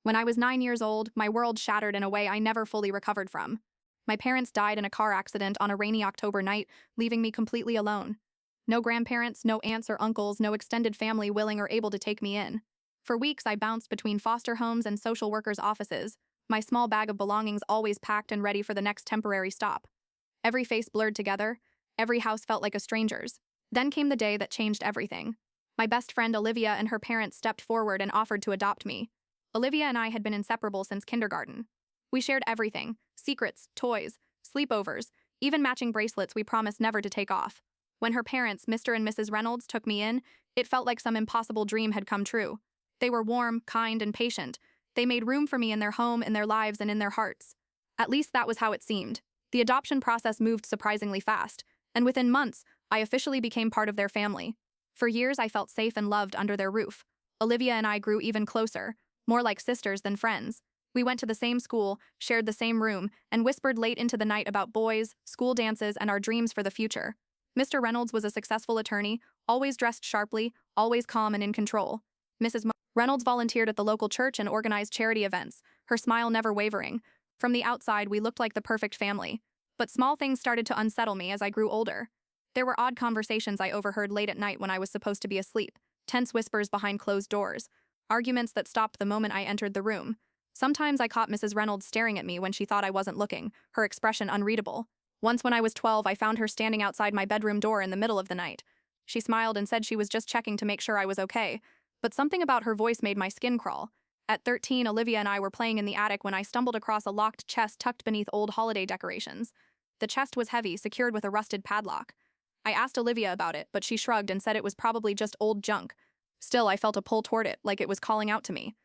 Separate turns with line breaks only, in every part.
When I was 9 years old, my world shattered in a way I never fully recovered from. My parents died in a car accident on a rainy October night, leaving me completely alone. No grandparents, no aunts or uncles, no extended family willing or able to take me in. For weeks, I bounced between foster homes and social workers' offices, my small bag of belongings always packed and ready for the next temporary stop. Every face blurred together, every house felt like a stranger's. Then came the day that changed everything. My best friend Olivia and her parents stepped forward and offered to adopt me. Olivia and I had been inseparable since kindergarten. We shared everything: secrets, toys, sleepovers, even matching bracelets we promised never to take off. When her parents, Mr. and Mrs. Reynolds, took me in, it felt like some impossible dream had come true. They were warm, kind, and patient. They made room for me in their home, in their lives, and in their hearts. At least that was how it seemed. The adoption process moved surprisingly fast, and within months, I officially became part of their family. For years, I felt safe and loved under their roof. Olivia and I grew even closer, more like sisters than friends. We went to the same school, shared the same room, and whispered late into the night about boys, school dances, and our dreams for the future. Mr. Reynolds was a successful attorney, always dressed sharply, always calm and in control. Mrs. Reynolds volunteered at the local church and organized charity events, her smile never wavering. From the outside, we looked like the perfect family. But small things started to unsettle me as I grew older. There were odd conversations I overheard late at night when I was supposed to be asleep, tense whispers behind closed doors, arguments that stopped the moment I entered the room. Sometimes I caught Mrs. Reynolds staring at me when she thought I wasn't looking, her expression unreadable. Once when I was 12, I found her standing outside my bedroom door in the middle of the night. She smiled and said she was just checking to make sure I was okay, but something about her voice made my skin crawl. At 13, Olivia and I were playing in the attic when I stumbled across a locked chest tucked beneath old holiday decorations. The chest was heavy, secured with a rusted padlock. I asked Olivia about it, but she shrugged and said it was probably just old junk. Still, I felt a pull toward it, like it was calling out to me.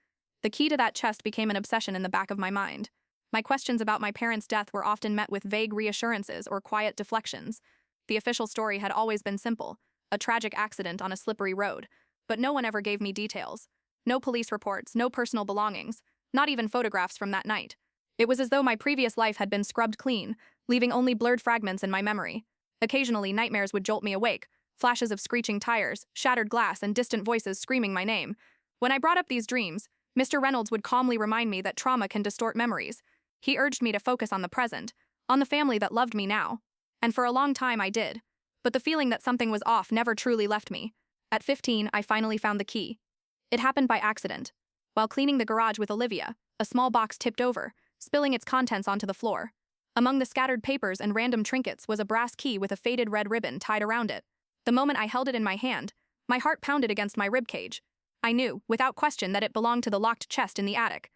The key to that chest became an obsession in the back of my mind. My questions about my parents' death were often met with vague reassurances or quiet deflections. The official story had always been simple: a tragic accident on a slippery road. But no one ever gave me details. No police reports, no personal belongings, not even photographs from that night. It was as though my previous life had been scrubbed clean, leaving only blurred fragments in my memory. Occasionally, nightmares would jolt me awake, flashes of screeching tires, shattered glass, and distant voices screaming my name. When I brought up these dreams, Mr. Reynolds would calmly remind me that trauma can distort memories. He urged me to focus on the present, on the family that loved me now. And for a long time I did. But the feeling that something was off never truly left me. At 15, I finally found the key. It happened by accident. While cleaning the garage with Olivia, a small box tipped over, spilling its contents onto the floor. Among the scattered papers and random trinkets was a brass key with a faded red ribbon tied around it. The moment I held it in my hand, my heart pounded against my ribcage. I knew, without question, that it belonged to the locked chest in the attic.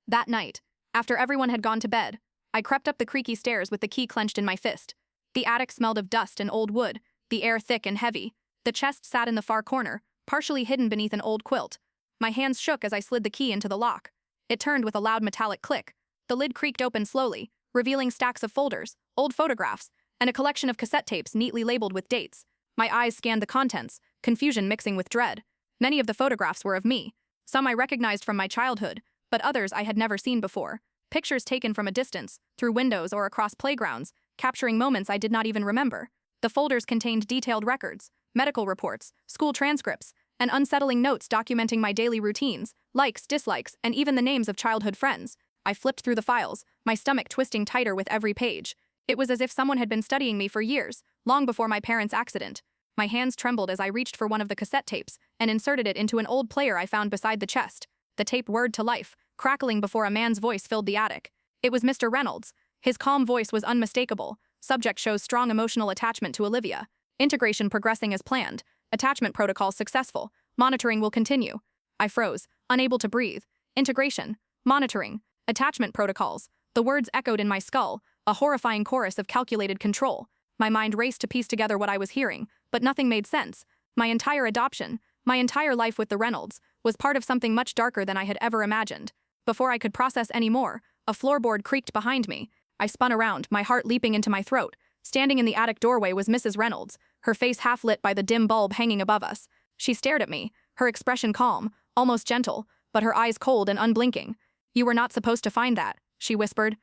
That night, after everyone had gone to bed, I crept up the creaky stairs with the key clenched in my fist. The attic smelled of dust and old wood, the air thick and heavy. The chest sat in the far corner, partially hidden beneath an old quilt. My hands shook as I slid the key into the lock. It turned with a loud metallic click. The lid creaked open slowly, revealing stacks of folders, old photographs, and a collection of cassette tapes neatly labeled with dates. My eyes scanned the contents, confusion mixing with dread. Many of the photographs were of me. Some I recognized from my childhood, but others I had never seen before. Pictures taken from a distance, through windows or across playgrounds, capturing moments I did not even remember. The folders contained detailed records, medical reports, school transcripts, and unsettling notes documenting my daily routines, likes, dislikes, and even the names of childhood friends. I flipped through the files, my stomach twisting tighter with every page. It was as if someone had been studying me for years, long before my parents' accident. My hands trembled as I reached for one of the cassette tapes and inserted it into an old player I found beside the chest. The tape whirred to life, crackling before a man's voice filled the attic. It was Mr. Reynolds. His calm voice was unmistakable. Subject shows strong emotional attachment to Olivia. Integration progressing as planned. Attachment protocol successful. Monitoring will continue. I froze, unable to breathe. Integration. Monitoring. Attachment protocols. The words echoed in my skull, a horrifying chorus of calculated control. My mind raced to piece together what I was hearing, but nothing made sense. My entire adoption, my entire life with the Reynolds, was part of something much darker than I had ever imagined. Before I could process any more, a floorboard creaked behind me. I spun around, my heart leaping into my throat. Standing in the attic doorway was Mrs. Reynolds, her face half lit by the dim bulb hanging above us. She stared at me, her expression calm, almost gentle, but her eyes cold and unblinking. "You were not supposed to find that," she whispered.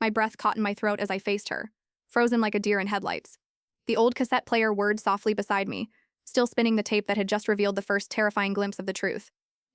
My breath caught in my throat as I faced her, frozen like a deer in headlights. The old cassette player whirred softly beside me, still spinning the tape that had just revealed the first terrifying glimpse of the truth.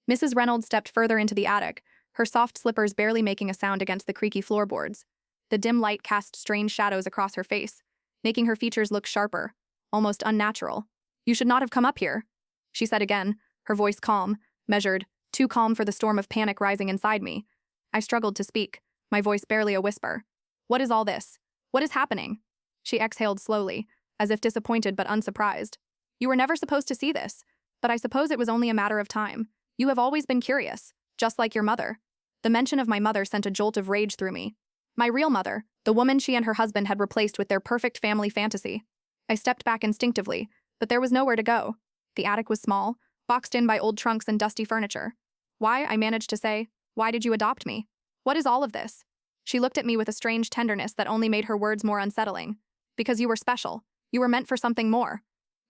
Mrs. Reynolds stepped further into the attic, her soft slippers barely making a sound against the creaky floorboards. The dim light cast strange shadows across her face, making her features look sharper, almost unnatural. "You should not have come up here," she said again, her voice calm, measured, too calm for the storm of panic rising inside me. I struggled to speak, my voice barely a whisper. "What is all this? What is happening?" She exhaled slowly, as if disappointed but unsurprised. "You were never supposed to see this, but I suppose it was only a matter of time. You have always been curious, just like your mother." The mention of my mother sent a jolt of rage through me. My real mother, the woman she and her husband had replaced with their perfect family fantasy. I stepped back instinctively, but there was nowhere to go. The attic was small, boxed in by old trunks and dusty furniture. "Why," I managed to say, "why did you adopt me? What is all of this?" She looked at me with a strange tenderness that only made her words more unsettling. "Because you were special. You were meant for something more.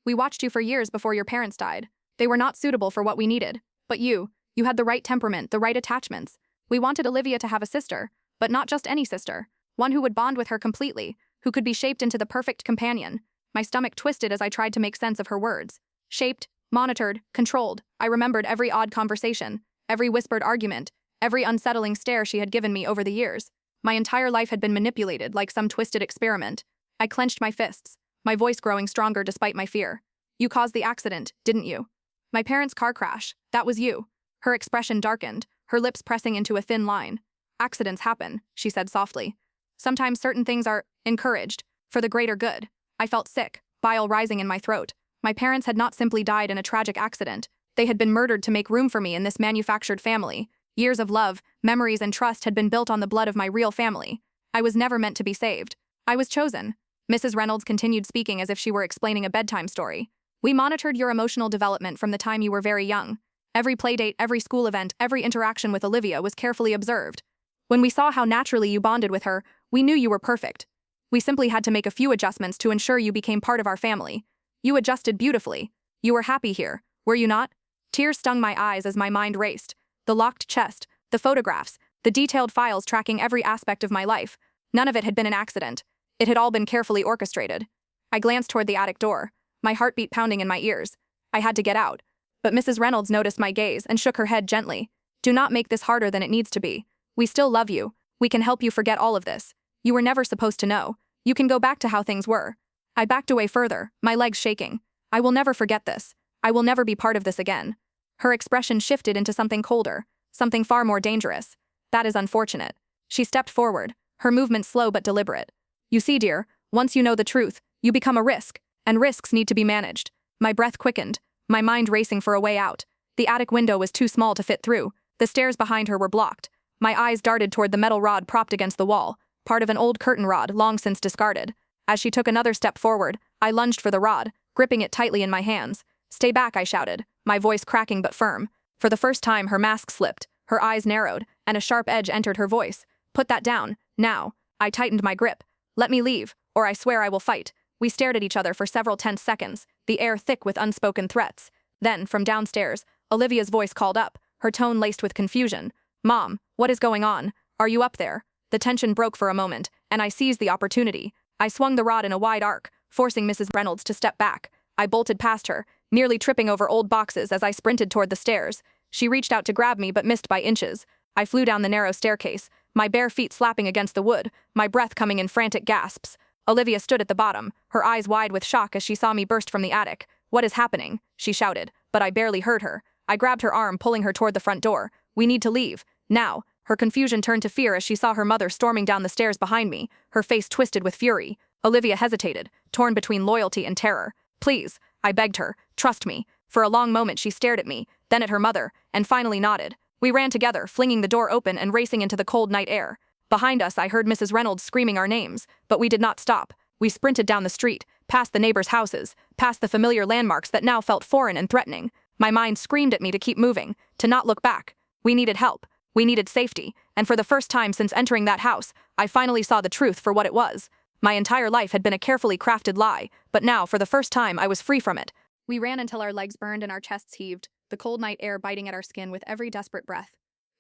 We watched you for years before your parents died. They were not suitable for what we needed. But you had the right temperament, the right attachments. We wanted Olivia to have a sister, but not just any sister. One who would bond with her completely, who could be shaped into the perfect companion." My stomach twisted as I tried to make sense of her words. Shaped, monitored, controlled. I remembered every odd conversation, every whispered argument, every unsettling stare she had given me over the years. My entire life had been manipulated like some twisted experiment. I clenched my fists, my voice growing stronger despite my fear. "You caused the accident, didn't you? My parents' car crash, that was you." Her expression darkened, her lips pressing into a thin line. "Accidents happen," she said softly. "Sometimes certain things are encouraged, for the greater good." I felt sick, bile rising in my throat. My parents had not simply died in a tragic accident. They had been murdered to make room for me in this manufactured family. Years of love, memories, and trust had been built on the blood of my real family. I was never meant to be saved. I was chosen. Mrs. Reynolds continued speaking as if she were explaining a bedtime story. "We monitored your emotional development from the time you were very young. Every playdate, every school event, every interaction with Olivia was carefully observed. When we saw how naturally you bonded with her, we knew you were perfect. We simply had to make a few adjustments to ensure you became part of our family. You adjusted beautifully. You were happy here, were you not?" Tears stung my eyes as my mind raced. The locked chest, the photographs, the detailed files tracking every aspect of my life. None of it had been an accident. It had all been carefully orchestrated. I glanced toward the attic door, my heartbeat pounding in my ears. I had to get out. But Mrs. Reynolds noticed my gaze and shook her head gently. "Do not make this harder than it needs to be. We still love you. We can help you forget all of this. You were never supposed to know. You can go back to how things were." I backed away further, my legs shaking. "I will never forget this. I will never be part of this again." Her expression shifted into something colder, something far more dangerous. "That is unfortunate." She stepped forward, her movement slow but deliberate. "You see, dear, once you know the truth, you become a risk, and risks need to be managed." My breath quickened, my mind racing for a way out. The attic window was too small to fit through. The stairs behind her were blocked. My eyes darted toward the metal rod propped against the wall, part of an old curtain rod long since discarded. As she took another step forward, I lunged for the rod, gripping it tightly in my hands. "Stay back," I shouted, my voice cracking but firm. For the first time, her mask slipped, her eyes narrowed, and a sharp edge entered her voice. "Put that down, now." I tightened my grip. "Let me leave, or I swear I will fight." We stared at each other for several tense seconds, the air thick with unspoken threats. Then, from downstairs, Olivia's voice called up, her tone laced with confusion. "Mom, what is going on? Are you up there?" The tension broke for a moment, and I seized the opportunity. I swung the rod in a wide arc, forcing Mrs. Reynolds to step back. I bolted past her, nearly tripping over old boxes as I sprinted toward the stairs. She reached out to grab me but missed by inches. I flew down the narrow staircase, my bare feet slapping against the wood, my breath coming in frantic gasps. Olivia stood at the bottom, her eyes wide with shock as she saw me burst from the attic. "What is happening?" she shouted, but I barely heard her. I grabbed her arm, pulling her toward the front door. "We need to leave. Now." Her confusion turned to fear as she saw her mother storming down the stairs behind me, her face twisted with fury. Olivia hesitated, torn between loyalty and terror. "Please," I begged her, "trust me." For a long moment she stared at me, then at her mother, and finally nodded. We ran together, flinging the door open and racing into the cold night air. Behind us I heard Mrs. Reynolds screaming our names, but we did not stop. We sprinted down the street, past the neighbors' houses, past the familiar landmarks that now felt foreign and threatening. My mind screamed at me to keep moving, to not look back. We needed help. We needed safety, and for the first time since entering that house, I finally saw the truth for what it was. My entire life had been a carefully crafted lie, but now, for the first time, I was free from it. We ran until our legs burned and our chests heaved, the cold night air biting at our skin with every desperate breath.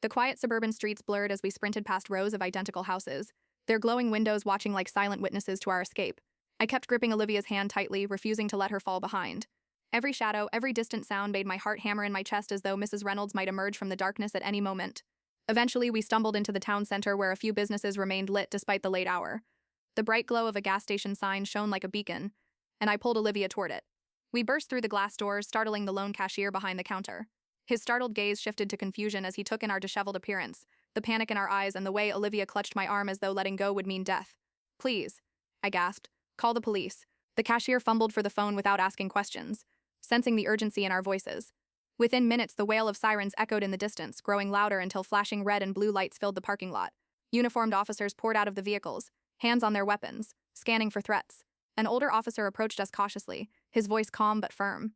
The quiet suburban streets blurred as we sprinted past rows of identical houses, their glowing windows watching like silent witnesses to our escape. I kept gripping Olivia's hand tightly, refusing to let her fall behind. Every shadow, every distant sound made my heart hammer in my chest as though Mrs. Reynolds might emerge from the darkness at any moment. Eventually, we stumbled into the town center where a few businesses remained lit despite the late hour. The bright glow of a gas station sign shone like a beacon, and I pulled Olivia toward it. We burst through the glass doors, startling the lone cashier behind the counter. His startled gaze shifted to confusion as he took in our disheveled appearance, the panic in our eyes, and the way Olivia clutched my arm as though letting go would mean death. "Please," I gasped. "Call the police." The cashier fumbled for the phone without asking questions, sensing the urgency in our voices. Within minutes, the wail of sirens echoed in the distance, growing louder until flashing red and blue lights filled the parking lot. Uniformed officers poured out of the vehicles, hands on their weapons, scanning for threats. An older officer approached us cautiously, his voice calm but firm.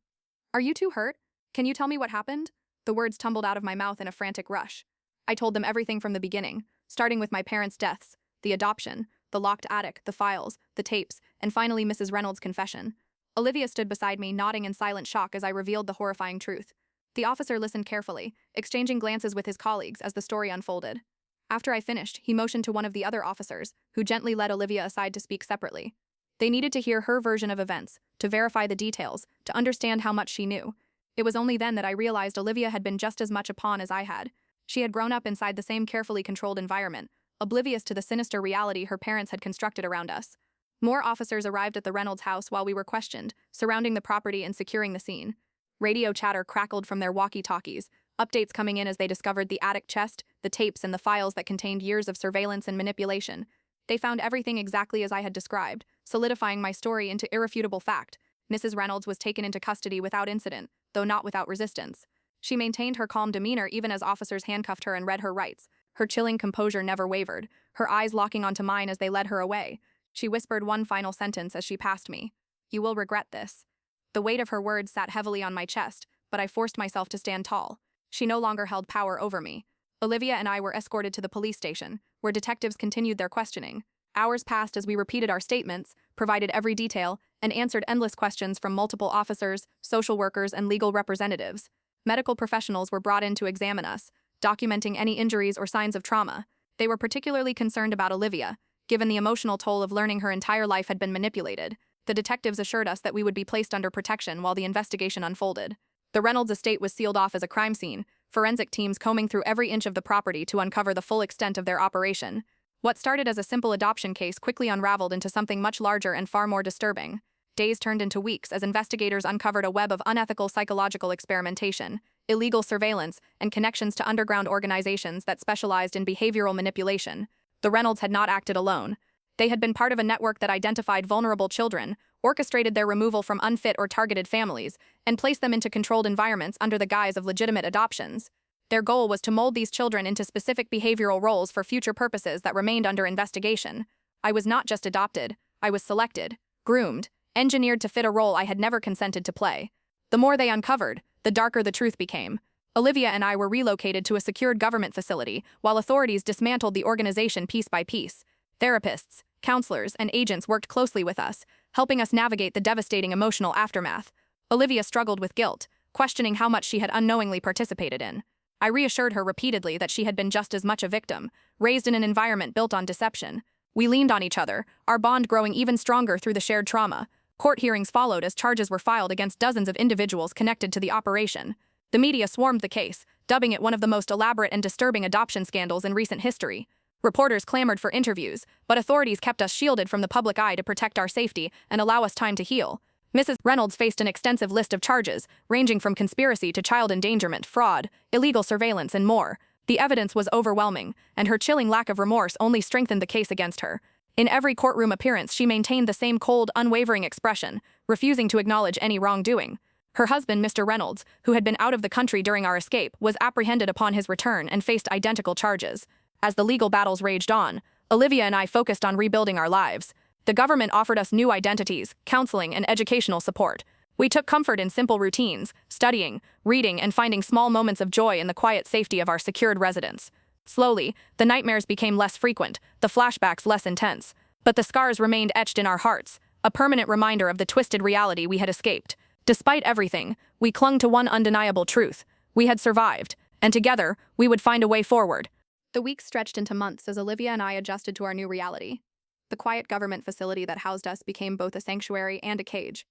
"Are you two hurt? Can you tell me what happened?" The words tumbled out of my mouth in a frantic rush. I told them everything from the beginning, starting with my parents' deaths, the adoption, the locked attic, the files, the tapes, and finally Mrs. Reynolds' confession. Olivia stood beside me, nodding in silent shock as I revealed the horrifying truth. The officer listened carefully, exchanging glances with his colleagues as the story unfolded. After I finished, he motioned to one of the other officers, who gently led Olivia aside to speak separately. They needed to hear her version of events, to verify the details, to understand how much she knew. It was only then that I realized Olivia had been just as much a pawn as I had. She had grown up inside the same carefully controlled environment, oblivious to the sinister reality her parents had constructed around us. More officers arrived at the Reynolds house while we were questioned, surrounding the property and securing the scene. Radio chatter crackled from their walkie-talkies, updates coming in as they discovered the attic chest, the tapes, and the files that contained years of surveillance and manipulation. They found everything exactly as I had described, solidifying my story into irrefutable fact. Mrs. Reynolds was taken into custody without incident, though not without resistance. She maintained her calm demeanor even as officers handcuffed her and read her rights. Her chilling composure never wavered, her eyes locking onto mine as they led her away. She whispered one final sentence as she passed me. "You will regret this." The weight of her words sat heavily on my chest, but I forced myself to stand tall. She no longer held power over me. Olivia and I were escorted to the police station, where detectives continued their questioning. Hours passed as we repeated our statements, provided every detail, and answered endless questions from multiple officers, social workers, and legal representatives. Medical professionals were brought in to examine us, documenting any injuries or signs of trauma. They were particularly concerned about Olivia, given the emotional toll of learning her entire life had been manipulated. The detectives assured us that we would be placed under protection while the investigation unfolded. The Reynolds estate was sealed off as a crime scene, forensic teams combing through every inch of the property to uncover the full extent of their operation. What started as a simple adoption case quickly unraveled into something much larger and far more disturbing. Days turned into weeks as investigators uncovered a web of unethical psychological experimentation, illegal surveillance, and connections to underground organizations that specialized in behavioral manipulation. The Reynolds had not acted alone. They had been part of a network that identified vulnerable children, orchestrated their removal from unfit or targeted families, and placed them into controlled environments under the guise of legitimate adoptions. Their goal was to mold these children into specific behavioral roles for future purposes that remained under investigation. I was not just adopted, I was selected, groomed, engineered to fit a role I had never consented to play. The more they uncovered, the darker the truth became. Olivia and I were relocated to a secured government facility, while authorities dismantled the organization piece by piece. Therapists, counselors, and agents worked closely with us, helping us navigate the devastating emotional aftermath. Olivia struggled with guilt, questioning how much she had unknowingly participated in. I reassured her repeatedly that she had been just as much a victim, raised in an environment built on deception. We leaned on each other, our bond growing even stronger through the shared trauma. Court hearings followed as charges were filed against dozens of individuals connected to the operation. The media swarmed the case, dubbing it one of the most elaborate and disturbing adoption scandals in recent history. Reporters clamored for interviews, but authorities kept us shielded from the public eye to protect our safety and allow us time to heal. Mrs. Reynolds faced an extensive list of charges, ranging from conspiracy to child endangerment, fraud, illegal surveillance, and more. The evidence was overwhelming, and her chilling lack of remorse only strengthened the case against her. In every courtroom appearance, she maintained the same cold, unwavering expression, refusing to acknowledge any wrongdoing. Her husband, Mr. Reynolds, who had been out of the country during our escape, was apprehended upon his return and faced identical charges. As the legal battles raged on, Olivia and I focused on rebuilding our lives. The government offered us new identities, counseling, and educational support. We took comfort in simple routines, studying, reading, and finding small moments of joy in the quiet safety of our secured residence. Slowly, the nightmares became less frequent, the flashbacks less intense. But the scars remained etched in our hearts, a permanent reminder of the twisted reality we had escaped. Despite everything, we clung to one undeniable truth. We had survived, and together, we would find a way forward. The weeks stretched into months as Olivia and I adjusted to our new reality. The quiet government facility that housed us became both a sanctuary and a cage.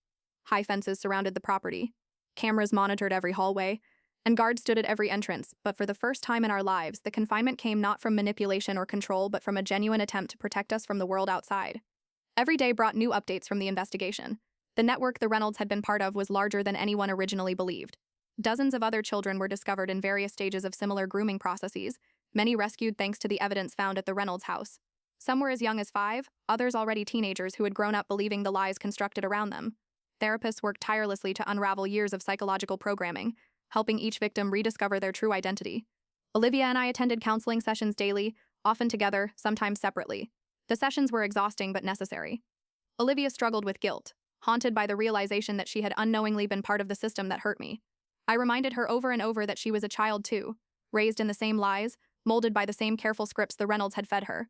High fences surrounded the property. Cameras monitored every hallway, and guards stood at every entrance, but for the first time in our lives, the confinement came not from manipulation or control, but from a genuine attempt to protect us from the world outside. Every day brought new updates from the investigation. The network the Reynolds had been part of was larger than anyone originally believed. Dozens of other children were discovered in various stages of similar grooming processes, many rescued thanks to the evidence found at the Reynolds house. Some were as young as 5, others already teenagers who had grown up believing the lies constructed around them. Therapists worked tirelessly to unravel years of psychological programming, helping each victim rediscover their true identity. Olivia and I attended counseling sessions daily, often together, sometimes separately. The sessions were exhausting but necessary. Olivia struggled with guilt, haunted by the realization that she had unknowingly been part of the system that hurt me. I reminded her over and over that she was a child too, raised in the same lies, molded by the same careful scripts the Reynolds had fed her.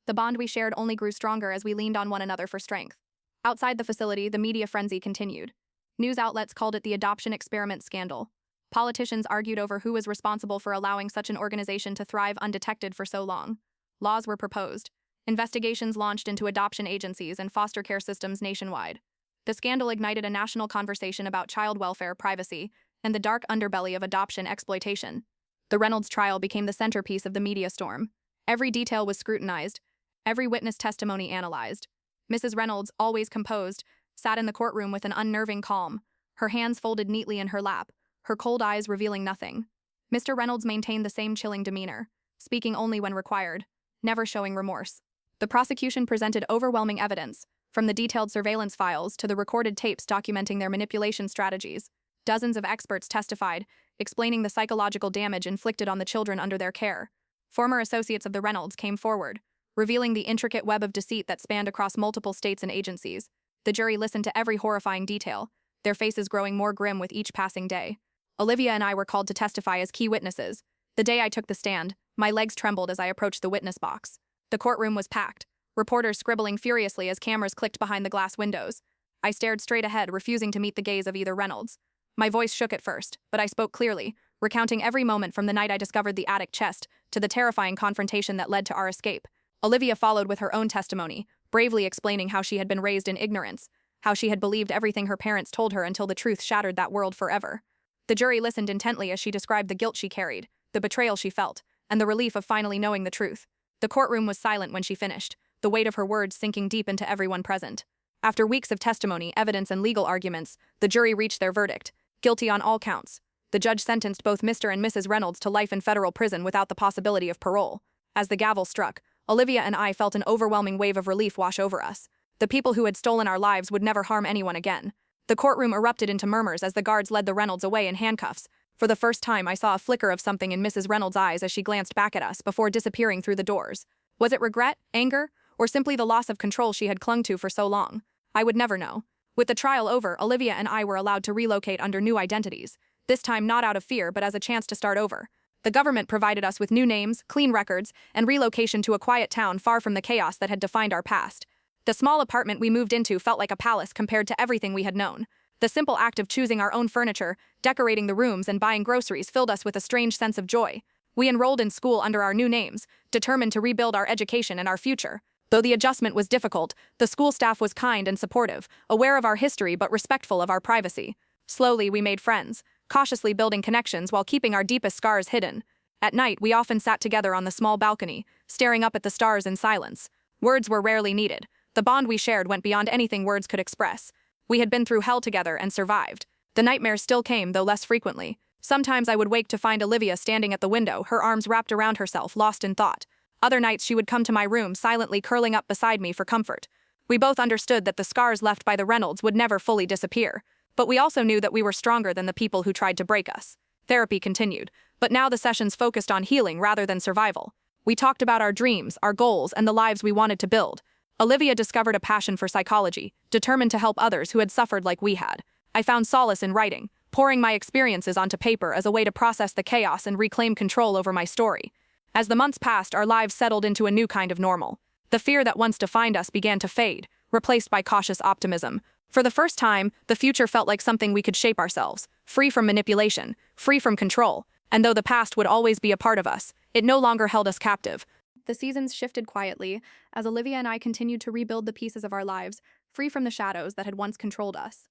The bond we shared only grew stronger as we leaned on one another for strength. Outside the facility, the media frenzy continued. News outlets called it the adoption experiment scandal. Politicians argued over who was responsible for allowing such an organization to thrive undetected for so long. Laws were proposed. Investigations launched into adoption agencies and foster care systems nationwide. The scandal ignited a national conversation about child welfare, privacy, and the dark underbelly of adoption exploitation. The Reynolds trial became the centerpiece of the media storm. Every detail was scrutinized, every witness testimony analyzed. Mrs. Reynolds, always composed, sat in the courtroom with an unnerving calm, her hands folded neatly in her lap, her cold eyes revealing nothing. Mr. Reynolds maintained the same chilling demeanor, speaking only when required, never showing remorse. The prosecution presented overwhelming evidence, from the detailed surveillance files to the recorded tapes documenting their manipulation strategies. Dozens of experts testified, explaining the psychological damage inflicted on the children under their care. Former associates of the Reynolds came forward, revealing the intricate web of deceit that spanned across multiple states and agencies. The jury listened to every horrifying detail, their faces growing more grim with each passing day. Olivia and I were called to testify as key witnesses. The day I took the stand, my legs trembled as I approached the witness box. The courtroom was packed, reporters scribbling furiously as cameras clicked behind the glass windows. I stared straight ahead, refusing to meet the gaze of either Reynolds. My voice shook at first, but I spoke clearly, recounting every moment from the night I discovered the attic chest to the terrifying confrontation that led to our escape. Olivia followed with her own testimony, bravely explaining how she had been raised in ignorance, how she had believed everything her parents told her until the truth shattered that world forever. The jury listened intently as she described the guilt she carried, the betrayal she felt, and the relief of finally knowing the truth. The courtroom was silent when she finished, the weight of her words sinking deep into everyone present. After weeks of testimony, evidence, and legal arguments, the jury reached their verdict, guilty on all counts. The judge sentenced both Mr. and Mrs. Reynolds to life in federal prison without the possibility of parole. As the gavel struck, Olivia and I felt an overwhelming wave of relief wash over us. The people who had stolen our lives would never harm anyone again. The courtroom erupted into murmurs as the guards led the Reynolds away in handcuffs. For the first time, I saw a flicker of something in Mrs. Reynolds' eyes as she glanced back at us before disappearing through the doors. Was it regret, anger, or simply the loss of control she had clung to for so long? I would never know. With the trial over, Olivia and I were allowed to relocate under new identities, this time not out of fear but as a chance to start over. The government provided us with new names, clean records, and relocation to a quiet town far from the chaos that had defined our past. The small apartment we moved into felt like a palace compared to everything we had known. The simple act of choosing our own furniture, decorating the rooms, and buying groceries filled us with a strange sense of joy. We enrolled in school under our new names, determined to rebuild our education and our future. Though the adjustment was difficult, the school staff was kind and supportive, aware of our history but respectful of our privacy. Slowly, we made friends, cautiously building connections while keeping our deepest scars hidden. At night, we often sat together on the small balcony, staring up at the stars in silence. Words were rarely needed. The bond we shared went beyond anything words could express. We had been through hell together and survived. The nightmares still came, though less frequently. Sometimes I would wake to find Olivia standing at the window, her arms wrapped around herself, lost in thought. Other nights she would come to my room, silently curling up beside me for comfort. We both understood that the scars left by the Reynolds would never fully disappear, but we also knew that we were stronger than the people who tried to break us. Therapy continued, but now the sessions focused on healing rather than survival. We talked about our dreams, our goals, and the lives we wanted to build. Olivia discovered a passion for psychology, determined to help others who had suffered like we had. I found solace in writing, pouring my experiences onto paper as a way to process the chaos and reclaim control over my story. As the months passed, our lives settled into a new kind of normal. The fear that once defined us began to fade, replaced by cautious optimism. For the first time, the future felt like something we could shape ourselves, free from manipulation, free from control. And though the past would always be a part of us, it no longer held us captive. The seasons shifted quietly, as Olivia and I continued to rebuild the pieces of our lives, free from the shadows that had once controlled us.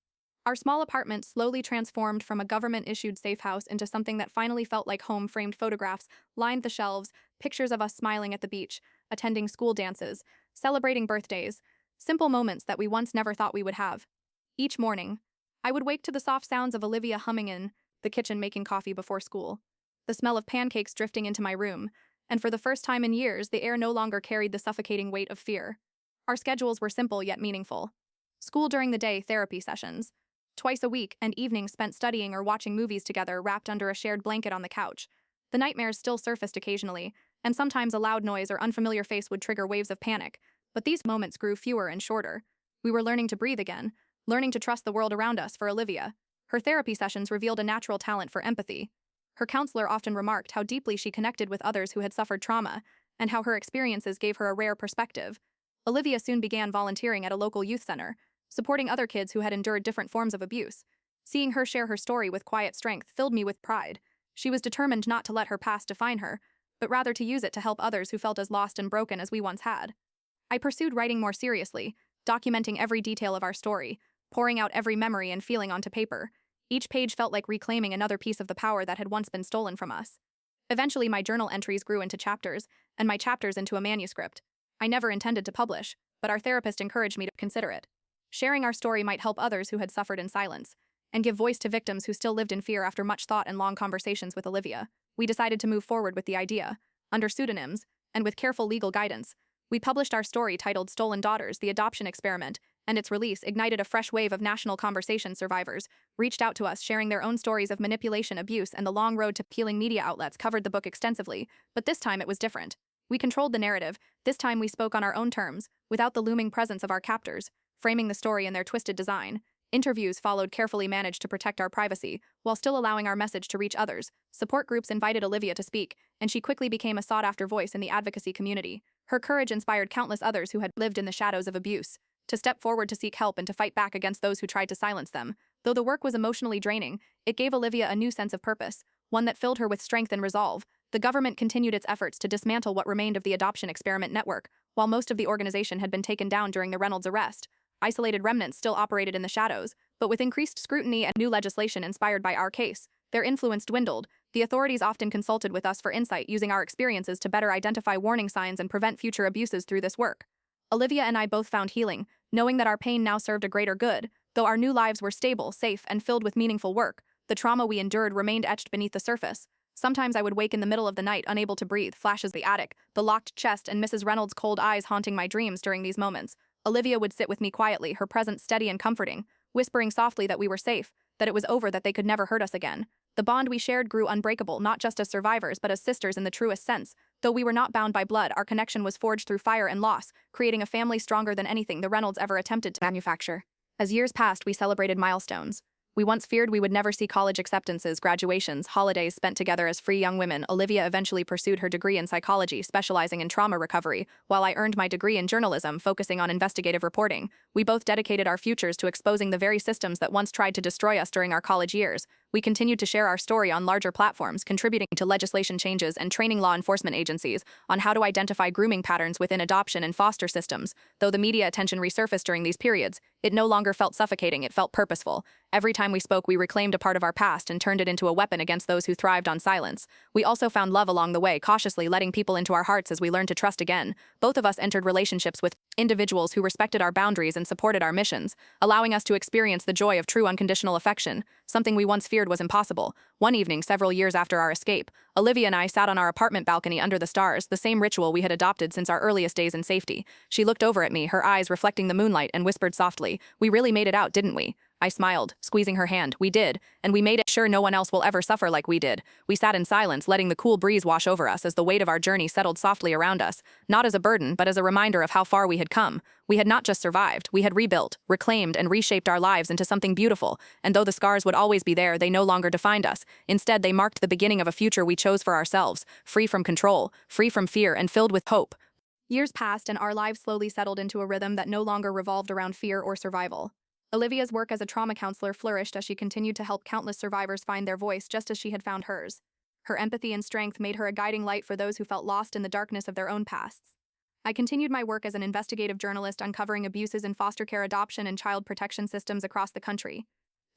Our small apartment slowly transformed from a government-issued safe house into something that finally felt like home. Framed photographs lined the shelves, pictures of us smiling at the beach, attending school dances, celebrating birthdays, simple moments that we once never thought we would have. Each morning, I would wake to the soft sounds of Olivia humming in the kitchen making coffee before school, the smell of pancakes drifting into my room, and for the first time in years, the air no longer carried the suffocating weight of fear. Our schedules were simple yet meaningful. School during the day, therapy sessions. Twice a week, and evenings spent studying or watching movies together wrapped under a shared blanket on the couch. The nightmares still surfaced occasionally, and sometimes a loud noise or unfamiliar face would trigger waves of panic, but these moments grew fewer and shorter. We were learning to breathe again, learning to trust the world around us. For Olivia, her therapy sessions revealed a natural talent for empathy. Her counselor often remarked how deeply she connected with others who had suffered trauma, and how her experiences gave her a rare perspective. Olivia soon began volunteering at a local youth center, supporting other kids who had endured different forms of abuse. Seeing her share her story with quiet strength filled me with pride. She was determined not to let her past define her, but rather to use it to help others who felt as lost and broken as we once had. I pursued writing more seriously, documenting every detail of our story, pouring out every memory and feeling onto paper. Each page felt like reclaiming another piece of the power that had once been stolen from us. Eventually, my journal entries grew into chapters, and my chapters into a manuscript. I never intended to publish, but our therapist encouraged me to consider it. Sharing our story might help others who had suffered in silence, and give voice to victims who still lived in fear. After much thought and long conversations with Olivia, we decided to move forward with the idea. Under pseudonyms, and with careful legal guidance, we published our story titled Stolen Daughters, The Adoption Experiment, and its release ignited a fresh wave of national conversation. Survivors reached out to us sharing their own stories of manipulation, abuse, and the long road to healing. Media outlets covered the book extensively, but this time it was different. We controlled the narrative. This time we spoke on our own terms, without the looming presence of our captors, framing the story in their twisted design. Interviews followed, carefully managed to protect our privacy, while still allowing our message to reach others. Support groups invited Olivia to speak, and she quickly became a sought-after voice in the advocacy community. Her courage inspired countless others who had lived in the shadows of abuse to step forward to seek help and to fight back against those who tried to silence them. Though the work was emotionally draining, it gave Olivia a new sense of purpose, one that filled her with strength and resolve. The government continued its efforts to dismantle what remained of the Adoption Experiment network, while most of the organization had been taken down during the Reynolds arrest. Isolated remnants still operated in the shadows, but with increased scrutiny and new legislation inspired by our case, their influence dwindled. The authorities often consulted with us for insight, using our experiences to better identify warning signs and prevent future abuses. Through this work, Olivia and I both found healing, knowing that our pain now served a greater good. Though our new lives were stable, safe, and filled with meaningful work, the trauma we endured remained etched beneath the surface. Sometimes I would wake in the middle of the night, unable to breathe, flashes of the attic, the locked chest, and Mrs. Reynolds' cold eyes haunting my dreams. During these moments, Olivia would sit with me quietly, her presence steady and comforting, whispering softly that we were safe, that it was over, that they could never hurt us again. The bond we shared grew unbreakable, not just as survivors but as sisters in the truest sense. Though we were not bound by blood, our connection was forged through fire and loss, creating a family stronger than anything the Reynolds ever attempted to manufacture. As years passed, we celebrated milestones. We once feared we would never see college acceptances, graduations, holidays spent together as free young women. Olivia eventually pursued her degree in psychology, specializing in trauma recovery, while I earned my degree in journalism, focusing on investigative reporting. We both dedicated our futures to exposing the very systems that once tried to destroy us during our college years. We continued to share our story on larger platforms, contributing to legislation changes and training law enforcement agencies on how to identify grooming patterns within adoption and foster systems. Though the media attention resurfaced during these periods, it no longer felt suffocating, it felt purposeful. Every time we spoke, we reclaimed a part of our past and turned it into a weapon against those who thrived on silence. We also found love along the way, cautiously letting people into our hearts as we learned to trust again. Both of us entered relationships with individuals who respected our boundaries and supported our missions, allowing us to experience the joy of true unconditional affection, something we once feared was impossible. One evening, several years after our escape, Olivia and I sat on our apartment balcony under the stars, the same ritual we had adopted since our earliest days in safety. She looked over at me, her eyes reflecting the moonlight, and whispered softly, "We really made it out, didn't we?" I smiled, squeezing her hand. "We did, and we made it sure no one else will ever suffer like we did." We sat in silence, letting the cool breeze wash over us as the weight of our journey settled softly around us, not as a burden, but as a reminder of how far we had come. We had not just survived, we had rebuilt, reclaimed, and reshaped our lives into something beautiful, and though the scars would always be there, they no longer defined us. Instead, they marked the beginning of a future we chose for ourselves, free from control, free from fear, and filled with hope. Years passed, and our lives slowly settled into a rhythm that no longer revolved around fear or survival. Olivia's work as a trauma counselor flourished as she continued to help countless survivors find their voice just as she had found hers. Her empathy and strength made her a guiding light for those who felt lost in the darkness of their own pasts. I continued my work as an investigative journalist, uncovering abuses in foster care, adoption, and child protection systems across the country.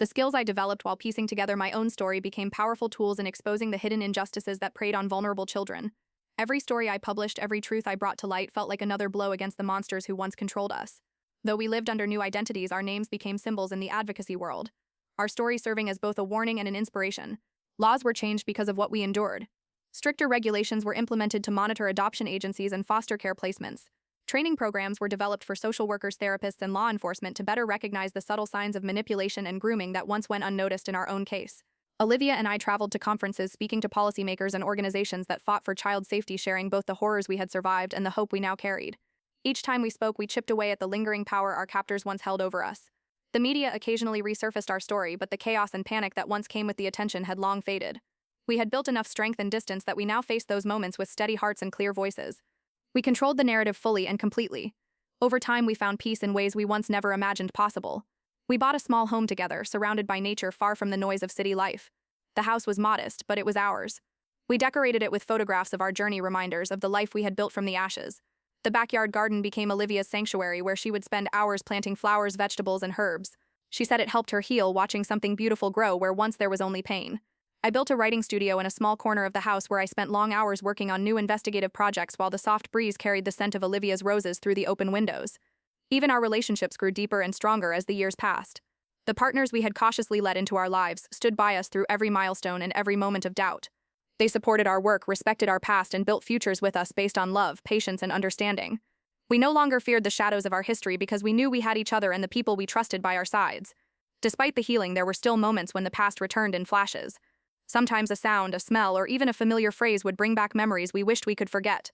The skills I developed while piecing together my own story became powerful tools in exposing the hidden injustices that preyed on vulnerable children. Every story I published, every truth I brought to light felt like another blow against the monsters who once controlled us. Though we lived under new identities, our names became symbols in the advocacy world, our stories serving as both a warning and an inspiration. Laws were changed because of what we endured. Stricter regulations were implemented to monitor adoption agencies and foster care placements. Training programs were developed for social workers, therapists, and law enforcement to better recognize the subtle signs of manipulation and grooming that once went unnoticed in our own case. Olivia and I traveled to conferences speaking to policymakers and organizations that fought for child safety, sharing both the horrors we had survived and the hope we now carried. Each time we spoke, we chipped away at the lingering power our captors once held over us. The media occasionally resurfaced our story, but the chaos and panic that once came with the attention had long faded. We had built enough strength and distance that we now faced those moments with steady hearts and clear voices. We controlled the narrative fully and completely. Over time, we found peace in ways we once never imagined possible. We bought a small home together, surrounded by nature far from the noise of city life. The house was modest, but it was ours. We decorated it with photographs of our journey, reminders of the life we had built from the ashes. The backyard garden became Olivia's sanctuary, where she would spend hours planting flowers, vegetables, and herbs. She said it helped her heal, watching something beautiful grow where once there was only pain. I built a writing studio in a small corner of the house where I spent long hours working on new investigative projects while the soft breeze carried the scent of Olivia's roses through the open windows. Even our relationships grew deeper and stronger as the years passed. The partners we had cautiously let into our lives stood by us through every milestone and every moment of doubt. They supported our work, respected our past, and built futures with us based on love, patience, and understanding. We no longer feared the shadows of our history because we knew we had each other and the people we trusted by our sides. Despite the healing, there were still moments when the past returned in flashes. Sometimes a sound, a smell, or even a familiar phrase would bring back memories we wished we could forget.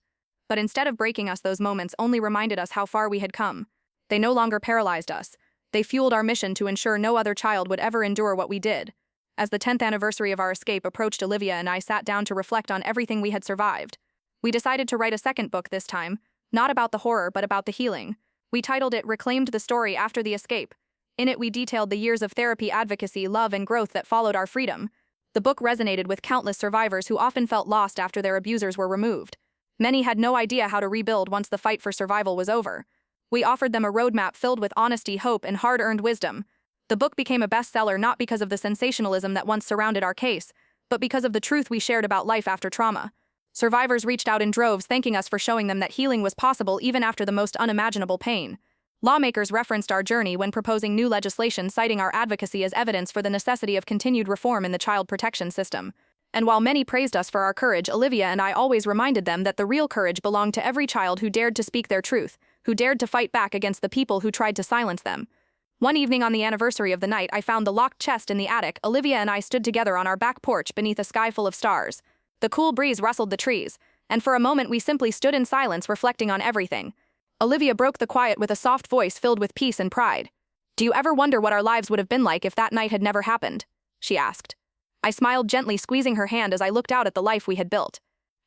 But instead of breaking us, those moments only reminded us how far we had come. They no longer paralyzed us. They fueled our mission to ensure no other child would ever endure what we did. As the 10th anniversary of our escape approached, Olivia and I sat down to reflect on everything we had survived. We decided to write a second book this time, not about the horror but about the healing. We titled it Reclaimed: The Story After the Escape. In it we detailed the years of therapy, advocacy, love, and growth that followed our freedom. The book resonated with countless survivors who often felt lost after their abusers were removed. Many had no idea how to rebuild once the fight for survival was over. We offered them a roadmap filled with honesty, hope, and hard-earned wisdom. The book became a bestseller not because of the sensationalism that once surrounded our case, but because of the truth we shared about life after trauma. Survivors reached out in droves, thanking us for showing them that healing was possible even after the most unimaginable pain. Lawmakers referenced our journey when proposing new legislation, citing our advocacy as evidence for the necessity of continued reform in the child protection system. And while many praised us for our courage, Olivia and I always reminded them that the real courage belonged to every child who dared to speak their truth, who dared to fight back against the people who tried to silence them. One evening on the anniversary of the night I found the locked chest in the attic, Olivia and I stood together on our back porch beneath a sky full of stars. The cool breeze rustled the trees, and for a moment we simply stood in silence, reflecting on everything. Olivia broke the quiet with a soft voice filled with peace and pride. "Do you ever wonder what our lives would have been like if that night had never happened?" she asked. I smiled, gently squeezing her hand as I looked out at the life we had built.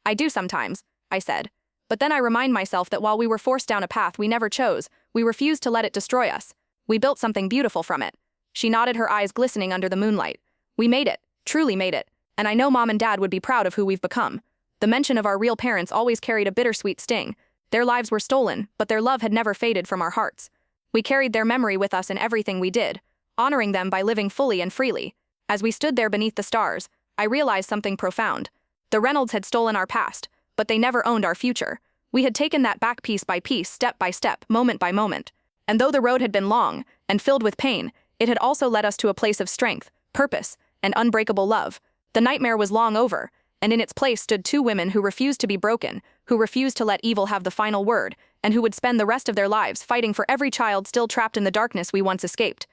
"I do sometimes," I said. "But then I remind myself that while we were forced down a path we never chose, we refused to let it destroy us. We built something beautiful from it." She nodded, her eyes glistening under the moonlight. "We made it, truly made it, and I know Mom and Dad would be proud of who we've become." The mention of our real parents always carried a bittersweet sting. Their lives were stolen, but their love had never faded from our hearts. We carried their memory with us in everything we did, honoring them by living fully and freely. As we stood there beneath the stars, I realized something profound. The Reynolds had stolen our past, but they never owned our future. We had taken that back piece by piece, step by step, moment by moment. And though the road had been long and filled with pain, it had also led us to a place of strength, purpose, and unbreakable love. The nightmare was long over, and in its place stood two women who refused to be broken, who refused to let evil have the final word, and who would spend the rest of their lives fighting for every child still trapped in the darkness we once escaped.